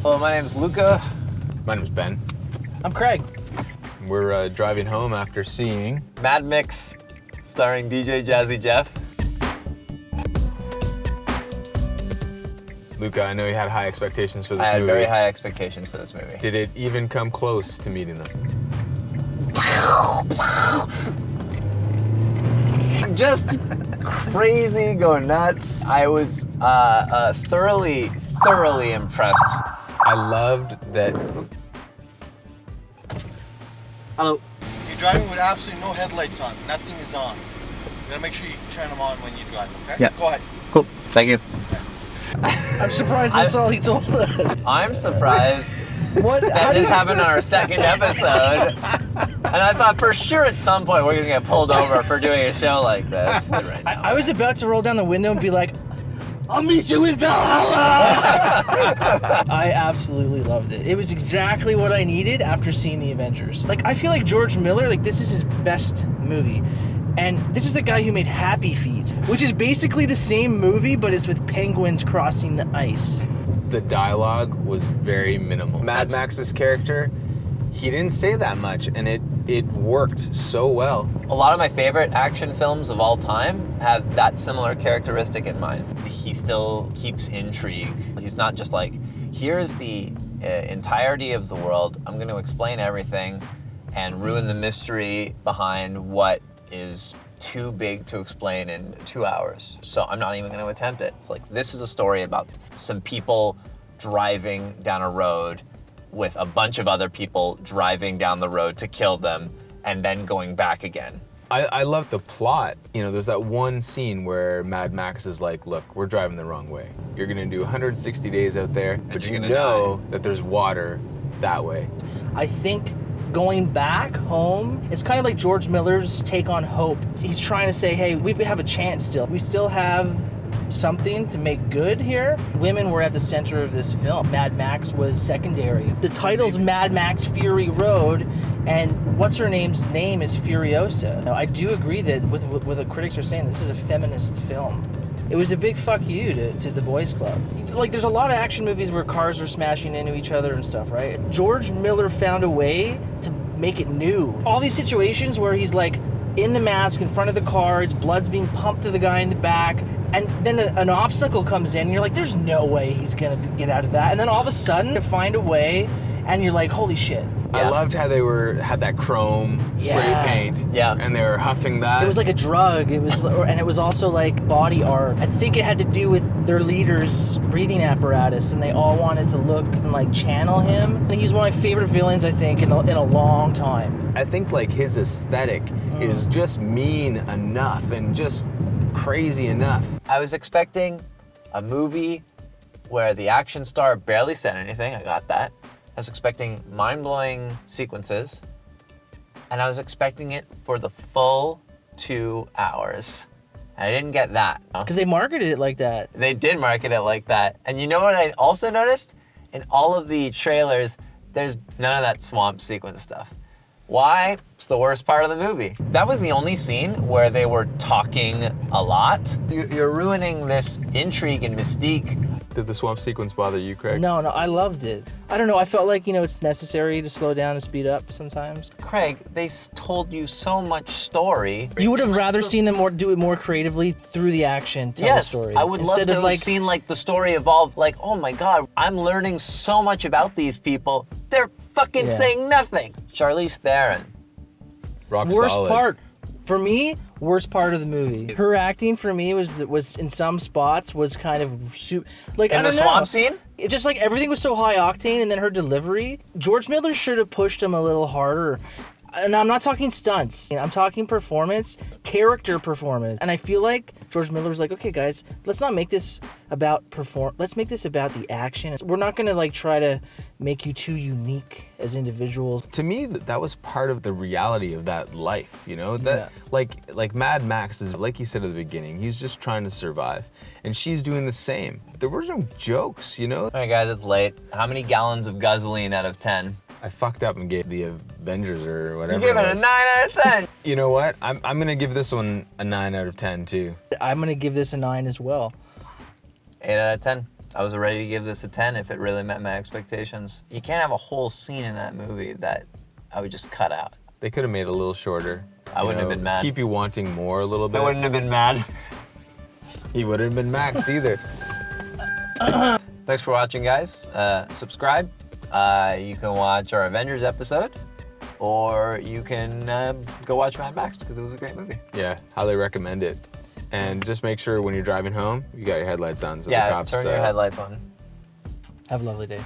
Hello, my name's Luca. My name's Ben. I'm Craig. We're driving home after seeing Mad Mix, starring DJ Jazzy Jeff. Luca. I know you had high expectations for this movie. I had very high expectations for this movie. Did it even come close to meeting them? Just crazy, going nuts. I was thoroughly impressed. I loved that. Hello. You're driving with absolutely no headlights on. Nothing is on. You gotta make sure you turn them on when you drive, okay? Yeah. Go ahead. Cool, thank you. I'm surprised that's all he told us. I'm surprised What? that this happened on our second episode. And I thought for sure at some point we're gonna get pulled over for doing a show like this. Right now. I was about to roll down the window and be like, I'll meet you in Valhalla! I absolutely loved it. It was exactly what I needed after seeing The Avengers. Like, I feel like George Miller, like, this is his best movie. And this is the guy who made Happy Feet, which is basically the same movie, but it's with penguins crossing the ice. The dialogue was very minimal. Mad Max's character, he didn't say that much, and it worked so well. A lot of my favorite action films of all time have that similar characteristic in mind. He still keeps intrigue. He's not just like, here's the entirety of the world, I'm going to explain everything and ruin the mystery behind what is too big to explain in 2 hours. So I'm not even going to attempt it. It's like, this is a story about some people driving down a road with a bunch of other people driving down the road to kill them and then going back again. I love the plot. You know, there's that one scene where Mad Max is like, look, we're driving the wrong way. You're gonna do 160 days out there, but you know that there's water that way. I think going back home, it's kind of like George Miller's take on hope. He's trying to say, hey, we have a chance still. We still have something to make good here. Women were at the center of this film. Mad Max was secondary. The title's Mad Max Fury Road, and what's her name's name is Furiosa. Now, I do agree that with what the critics are saying, this is a feminist film. It was a big fuck you to the boys club. Like, there's a lot of action movies where cars are smashing into each other and stuff, right? George Miller found a way to make it new. All these situations where he's like in the mask in front of the car, its blood's being pumped to the guy in the back, and then an obstacle comes in, and you're like, there's no way he's gonna get out of that. And then all of a sudden, to find a way, and you're like, holy shit. I loved how they had that chrome spray paint. Yeah. And they were huffing that. It was like a drug. It was, and it was also like body art. I think it had to do with their leader's breathing apparatus, and they all wanted to look and like channel him. And he's one of my favorite villains, I think, in a long time. I think like his aesthetic is just mean enough and just crazy enough. I was expecting a movie where the action star barely said anything. I got that. I was expecting mind-blowing sequences, and I was expecting it for the full 2 hours. And I didn't get that. Because they marketed it like that. They did market it like that. And you know what I also noticed? In all of the trailers, there's none of that swamp sequence stuff. Why? It's the worst part of the movie. That was the only scene where they were talking a lot. You're ruining this intrigue and mystique. Did the swamp sequence bother you, Craig? No, I loved it. I don't know, I felt like, it's necessary to slow down and speed up sometimes. Craig, they told you so much story. You would have rather seen them do it more creatively through the action, tell the story. Yes, I would love to have seen like the story evolve, like, oh my God, I'm learning so much about these people. They're fucking saying nothing. Charlize Theron. Rock worst solid. part, for me, worst part of the movie. Her acting for me was in some spots was kind of like In I the don't know. swamp scene? It just like everything was so high octane, and then her delivery. George Miller should have pushed him a little harder. And I'm not talking stunts. I'm talking performance, character performance. And I feel like George Miller was like, okay, guys, let's not make this about let's make this about the action. We're not going to like try to make you too unique as individuals. To me, that was part of the reality of that life, that like Mad Max is, like you said at the beginning, he's just trying to survive. And she's doing the same. There were no jokes, All right, guys, it's late. How many gallons of gasoline out of 10? I fucked up and gave the Avengers or whatever. You gave it a 9 out of 10. You know what? I'm gonna give this one a 9 out of 10 too. I'm going to give this a 9 as well. 8 out of 10. I was ready to give this a 10 if it really met my expectations. You can't have a whole scene in that movie that I would just cut out. They could have made it a little shorter. I wouldn't have been mad. Keep you wanting more a little bit. I wouldn't have been mad. He wouldn't have been Max either. Thanks for watching, guys. Subscribe. You can watch our Avengers episode, or you can go watch Mad Max because it was a great movie. Yeah, highly recommend it. And just make sure when you're driving home, you got your headlights on so the Yeah, cops... turn your headlights on. Have a lovely day.